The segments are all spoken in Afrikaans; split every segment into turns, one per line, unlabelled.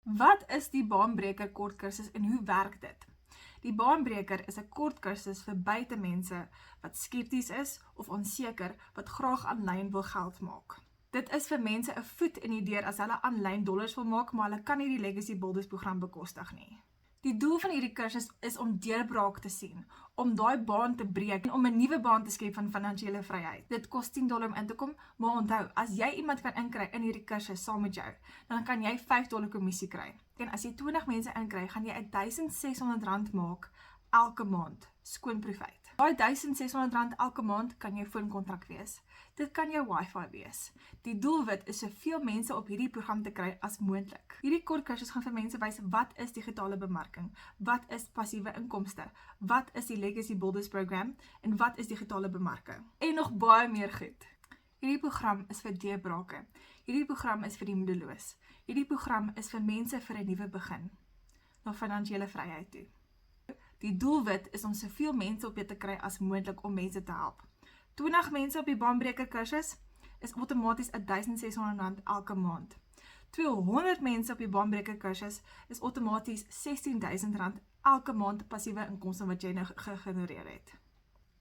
Wat is die Baanbreker kortkursus en hoe werk dit? Die Baanbreker is 'n kortkursus vir buitemense wat skepties is of onseker wat graag aanlyn wil geld maak. Dit is vir mense 'n voet in die deur as hulle aanlyn dollars wil maak, maar hulle kan nie die Legacy Builders program bekostig nie. Die doel van hierdie kursus is om deurbraak te sien, om daai baan te breek en om 'n nuwe baan te skep van finansiële vryheid. Dit kos $10 om in te kom, maar onthou, as jy iemand kan inkry in hierdie kursus saam met jou, dan kan jy $5 kommissie kry. En as jy 20 mense inkry, gaan jy R1,600 maak elke maand, skoon profijt. Daai R1,600 elke maand kan jou foonkontrak wees. Dit kan jou wifi wees. Die doelwit is soveel mense op hierdie program te kry as moontlik. Hierdie kort kursus gaan vir mense wys wat is digitale bemarking, wat is passiewe inkomste, wat is die Legacy Builders program en wat is digitale bemarking. En nog baie meer goed. Hierdie program is vir deurbrake. Hierdie program is vir die moedeloos. Hierdie program is vir mense vir 'n nuwe begin, na finansiële vryheid toe. Die doelwit is om soveel mense op dit te kry as moontlik om mense te help. 20 mense op die Baanbreker kursus is outomaties R1,600 elke maand. 200 mense op die Baanbreker kursus is outomaties R16,000 elke maand passiewe inkomste wat jy nou gegenereer het.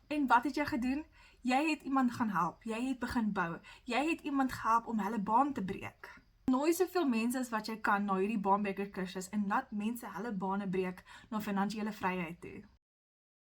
En wat het jy gedoen? Jy het iemand gaan help, jy het begin bou, jy het iemand gehelp om hulle baan te breek. Nooi soveel mense as wat jy kan na hierdie Baanbreker kursus en laat mense hulle bane breek na finansiële vryheid toe.